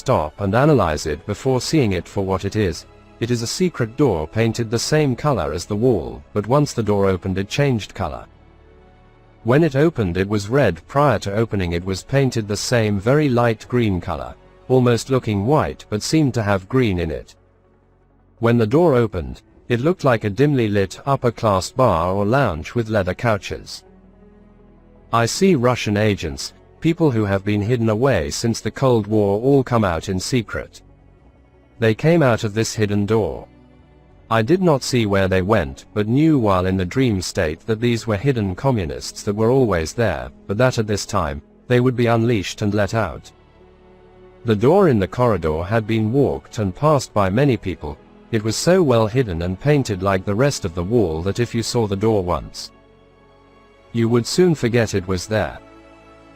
stop and analyze it before seeing it for what it is. It is a secret door painted the same color as the wall, but once the door opened it changed color. When it opened it was red. Prior to opening it was painted the same very light green color, almost looking white but seemed to have green in it. When the door opened, it looked like a dimly lit upper-class bar or lounge with leather couches. I see Russian agents, people who have been hidden away since the Cold War, all come out in secret. They came out of this hidden door. I did not see where they went, but knew while in the dream state that these were hidden communists that were always there, but that at this time, they would be unleashed and let out. The door in the corridor had been walked and passed by many people. It was so well hidden and painted like the rest of the wall that if you saw the door once, you would soon forget it was there.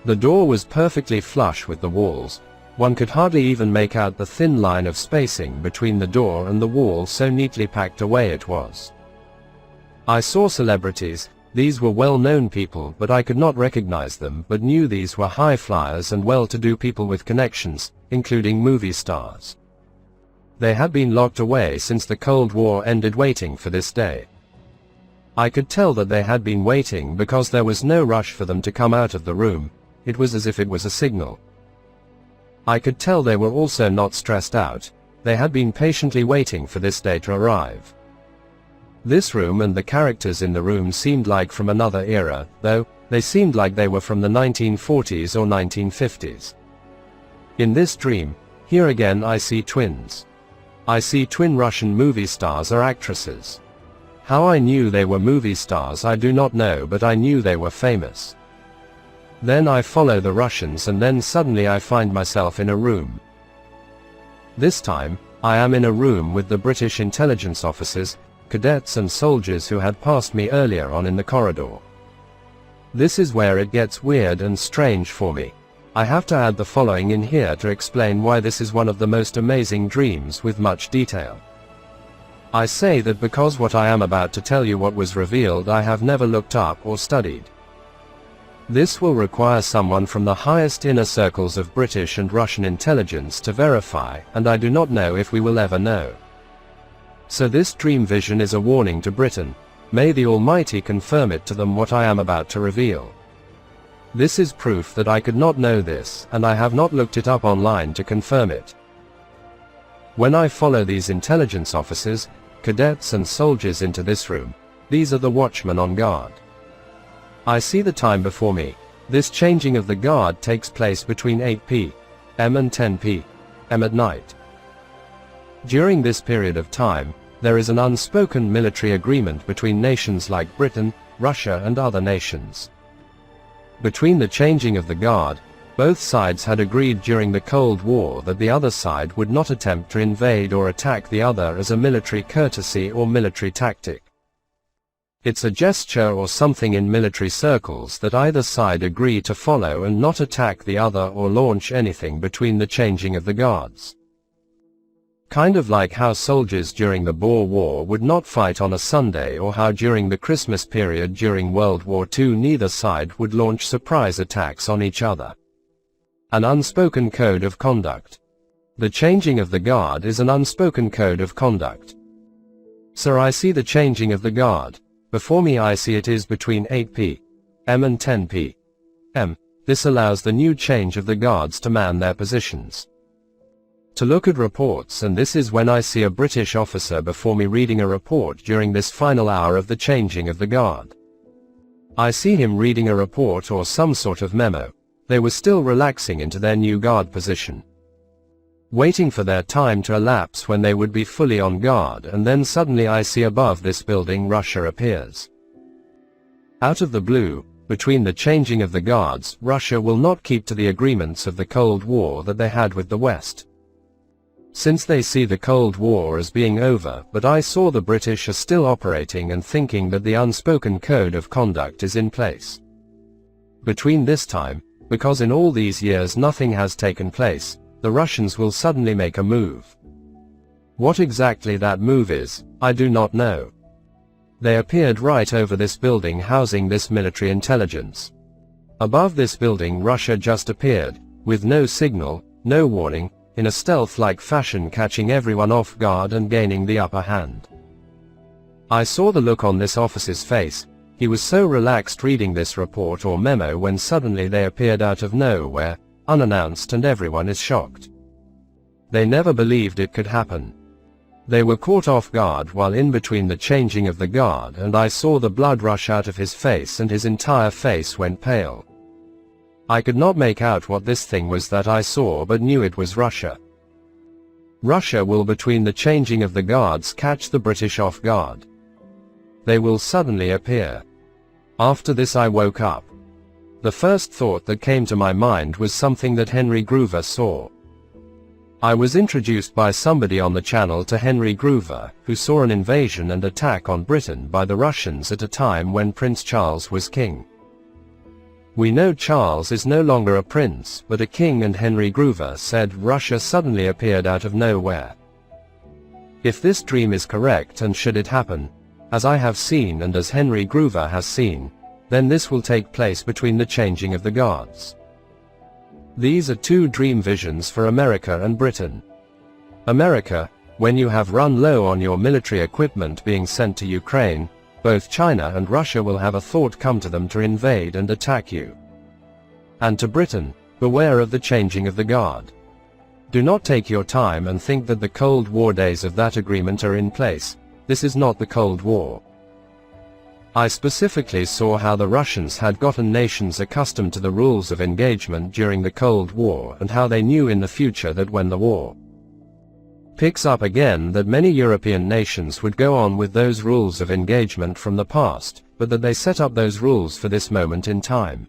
The door was perfectly flush with the walls. One could hardly even make out the thin line of spacing between the door and the wall, so neatly packed away it was. I saw celebrities. These were well-known people, but I could not recognize them, but knew these were high flyers and well-to-do people with connections, including movie stars. They had been locked away since the Cold War ended, waiting for this day. I could tell that they had been waiting because there was no rush for them to come out of the room. It was as if it was a signal. I could tell they were also not stressed out. They had been patiently waiting for this day to arrive. This room and the characters in the room seemed like from another era, though they seemed like they were from the 1940s or 1950s. In this dream, here again I see twins. I see twin Russian movie stars or actresses. How I knew they were movie stars I do not know, but I knew they were famous. Then I follow the Russians and then suddenly I find myself in a room. This time, I am in a room with the British intelligence officers, cadets and soldiers who had passed me earlier on in the corridor. This is where it gets weird and strange for me. I have to add the following in here to explain why this is one of the most amazing dreams with much detail. I say that because what I am about to tell you, what was revealed, I have never looked up or studied. This will require someone from the highest inner circles of British and Russian intelligence to verify, and I do not know if we will ever know. So this dream vision is a warning to Britain. May the Almighty confirm it to them what I am about to reveal. This is proof that I could not know this, and I have not looked it up online to confirm it. When I follow these intelligence officers, cadets and soldiers into this room, these are the watchmen on guard. I see the time before me. This changing of the guard takes place between 8 p.m. and 10 p.m. at night. During this period of time, there is an unspoken military agreement between nations like Britain, Russia and other nations. Between the changing of the guard, both sides had agreed during the Cold War that the other side would not attempt to invade or attack the other as a military courtesy or military tactic. It's a gesture or something in military circles that either side agree to follow and not attack the other or launch anything between the changing of the guards. Kind of like how soldiers during the Boer War would not fight on a Sunday, or how during the Christmas period during World War II neither side would launch surprise attacks on each other. An unspoken code of conduct. The changing of the guard is an unspoken code of conduct. So I see the changing of the guard. Before me I see it is between 8 p.m. and 10 p.m. This allows the new change of the guards to man their positions, to look at reports, and this is when I see a British officer before me reading a report during this final hour of the changing of the guard. I see him reading a report or some sort of memo. They were still relaxing into their new guard position, waiting for their time to elapse when they would be fully on guard, and then suddenly I see above this building Russia appears. Out of the blue, between the changing of the guards, Russia will not keep to the agreements of the Cold War that they had with the West, since they see the Cold War as being over, but I saw the British are still operating and thinking that the unspoken code of conduct is in place. Between this time, because in all these years nothing has taken place, the Russians will suddenly make a move. What exactly that move is, I do not know. They appeared right over this building housing this military intelligence. Above this building Russia just appeared, with no signal, no warning, in a stealth-like fashion, catching everyone off guard and gaining the upper hand. I saw the look on this officer's face. He was so relaxed reading this report or memo when suddenly they appeared out of nowhere, unannounced, and everyone is shocked. They never believed it could happen. They were caught off guard while in between the changing of the guard, and I saw the blood rush out of his face and his entire face went pale. I could not make out what this thing was that I saw, but knew it was Russia. Russia will, between the changing of the guards, catch the British off guard. They will suddenly appear. After this I woke up. The first thought that came to my mind was something that Henry Groover saw. I was introduced by somebody on the channel to Henry Groover, who saw an invasion and attack on Britain by the Russians at a time when Prince Charles was king. We know Charles is no longer a prince, but a king, and Henry Groover said Russia suddenly appeared out of nowhere. If this dream is correct, and should it happen, as I have seen and as Henry Groover has seen, then this will take place between the changing of the guards. These are two dream visions for America and Britain. America, when you have run low on your military equipment being sent to Ukraine, both China and Russia will have a thought come to them to invade and attack you. And to Britain, beware of the changing of the guard. Do not take your time and think that the Cold War days of that agreement are in place. This is not the Cold War. I specifically saw how the Russians had gotten nations accustomed to the rules of engagement during the Cold War, and how they knew in the future that when the war picks up again, that many European nations would go on with those rules of engagement from the past, but that they set up those rules for this moment in time.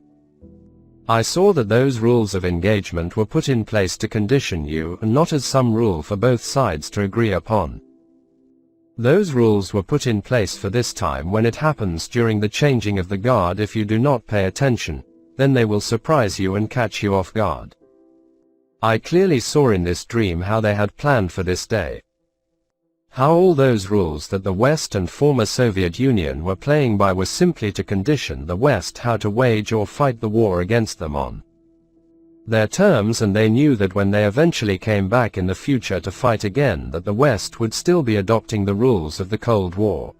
I saw that those rules of engagement were put in place to condition you, and not as some rule for both sides to agree upon. Those rules were put in place for this time when it happens during the changing of the guard. If you do not pay attention, then they will surprise you and catch you off guard. I clearly saw in this dream how they had planned for this day. How all those rules that the West and former Soviet Union were playing by were simply to condition the West how to wage or fight the war against them on their terms, and they knew that when they eventually came back in the future to fight again, that the West would still be adopting the rules of the Cold War.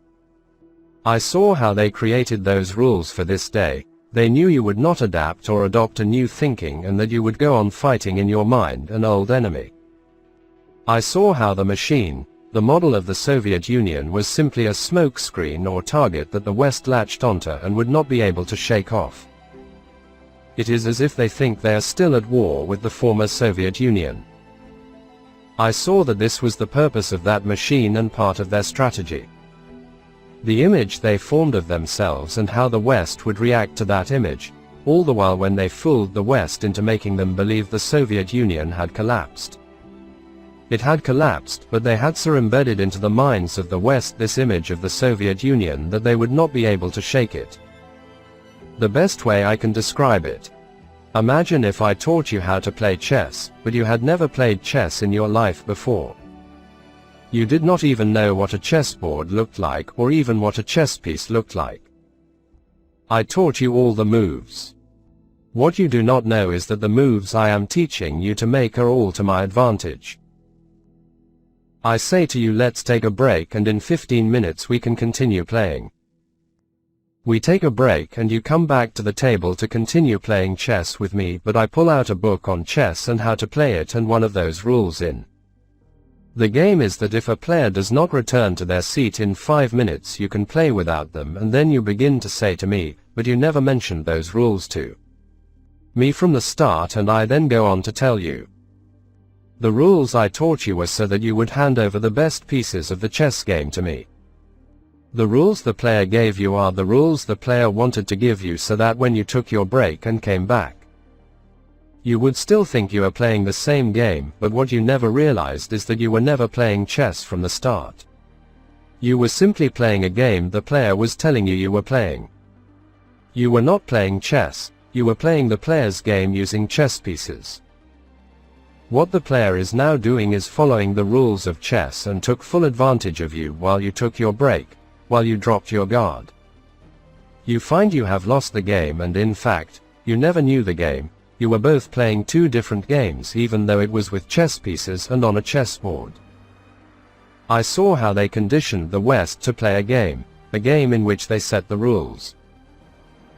I saw how they created those rules for this day. They knew you would not adapt or adopt a new thinking, and that you would go on fighting in your mind an old enemy. I saw how the machine, the model of the Soviet Union, was simply a smoke screen or target that the West latched onto and would not be able to shake off. It is as if they think they are still at war with the former Soviet Union. I saw that this was the purpose of that machine and part of their strategy. The image they formed of themselves and how the West would react to that image, all the while when they fooled the West into making them believe the Soviet Union had collapsed. It had collapsed, but they had so embedded into the minds of the West this image of the Soviet Union that they would not be able to shake it. The best way I can describe it: imagine if I taught you how to play chess, but you had never played chess in your life before. You did not even know what a chessboard looked like, or even what a chess piece looked like. I taught you all the moves. What you do not know is that the moves I am teaching you to make are all to my advantage. I say to you, let's take a break, and in 15 minutes we can continue playing. We take a break and you come back to the table to continue playing chess with me, but I pull out a book on chess and how to play it and one of those rules in the game is that if a player does not return to their seat in 5 minutes, you can play without them, and then you begin to say to me, but you never mentioned those rules to me from the start, and I then go on to tell you. The rules I taught you were so that you would hand over the best pieces of the chess game to me. The rules the player gave you are the rules the player wanted to give you, so that when you took your break and came back, you would still think you are playing the same game, but what you never realized is that you were never playing chess from the start. You were simply playing a game the player was telling you you were playing. You were not playing chess, you were playing the player's game using chess pieces. What the player is now doing is following the rules of chess and took full advantage of you while you took your break, while you dropped your guard. You find you have lost the game, and in fact, you never knew the game. You were both playing two different games, even though it was with chess pieces and on a chessboard. I saw how they conditioned the West to play a game in which they set the rules.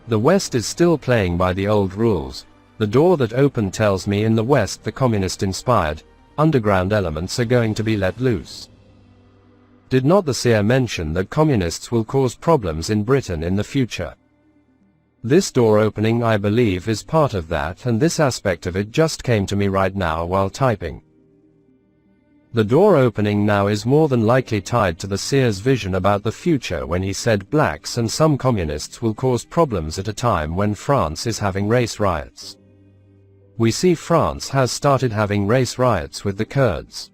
The West is still playing by the old rules. The door that opened tells me in the West the communist-inspired, underground elements are going to be let loose. Did not the seer mention that communists will cause problems in Britain in the future? This door opening, I believe, is part of that, and this aspect of it just came to me right now while typing. The door opening now is more than likely tied to the seer's vision about the future when he said blacks and some communists will cause problems at a time when France is having race riots. We see France has started having race riots with the Kurds.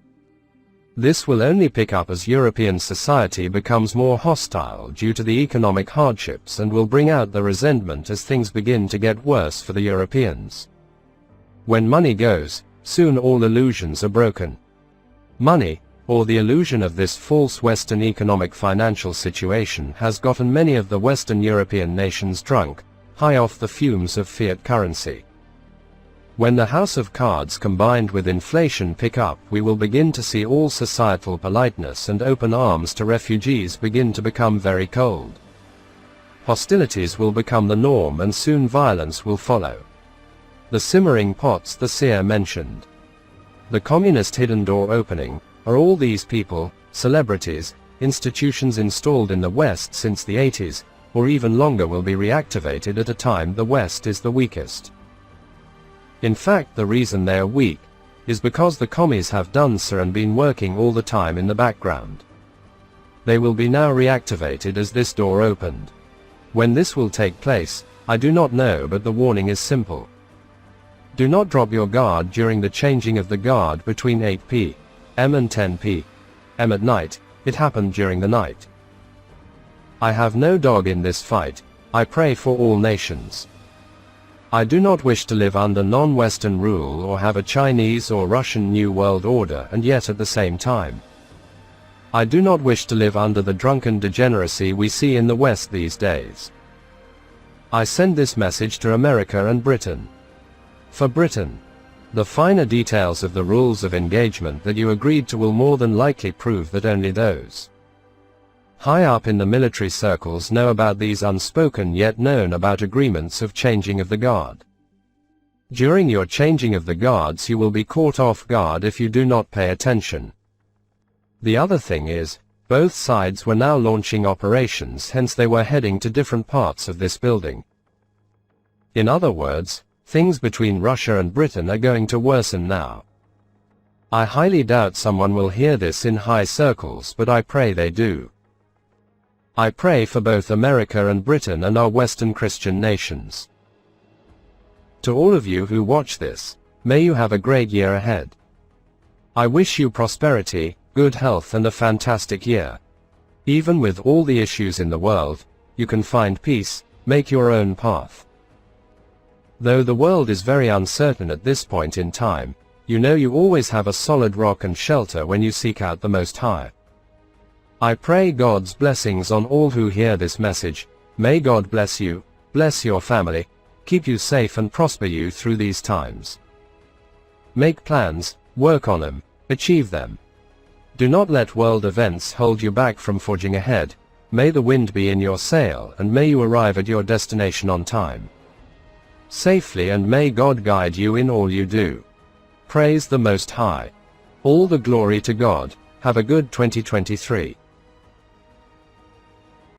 This will only pick up as European society becomes more hostile due to the economic hardships and will bring out the resentment as things begin to get worse for the Europeans. When money goes, soon all illusions are broken. Money, or the illusion of this false Western economic financial situation, has gotten many of the Western European nations drunk, high off the fumes of fiat currency. When the house of cards combined with inflation pick up, we will begin to see all societal politeness and open arms to refugees begin to become very cold. Hostilities will become the norm and soon violence will follow. The simmering pots the seer mentioned. The communist hidden door opening are all these people, celebrities, institutions installed in the West since the 80s, or even longer, will be reactivated at a time the West is the weakest. In fact, the reason they are weak is because the commies have done so and been working all the time in the background. They will be now reactivated as this door opened. When this will take place, I do not know, but the warning is simple. Do not drop your guard during the changing of the guard between 8 p.m. and 10 p.m. at night. It happened during the night. I have no dog in this fight. I pray for all nations. I do not wish to live under non-Western rule or have a Chinese or Russian New World Order, and yet at the same time, I do not wish to live under the drunken degeneracy we see in the West these days. I send this message to America and Britain. For Britain, the finer details of the rules of engagement that you agreed to will more than likely prove that only those high up in the military circles know about these unspoken yet known about agreements of changing of the guard. During your changing of the guards you will be caught off guard if you do not pay attention. The other thing is, both sides were now launching operations, hence they were heading to different parts of this building. In other words, things between Russia and Britain are going to worsen now. I highly doubt someone will hear this in high circles, but I pray they do. I pray for both America and Britain and our Western Christian nations. To all of you who watch this, may you have a great year ahead. I wish you prosperity, good health and a fantastic year. Even with all the issues in the world, you can find peace, make your own path. Though the world is very uncertain at this point in time, you know you always have a solid rock and shelter when you seek out the Most High. I pray God's blessings on all who hear this message. May God bless you, bless your family, keep you safe and prosper you through these times. Make plans, work on them, achieve them. Do not let world events hold you back from forging ahead. May the wind be in your sail and may you arrive at your destination on time, safely, and may God guide you in all you do. Praise the Most High. All the glory to God. Have a good 2023.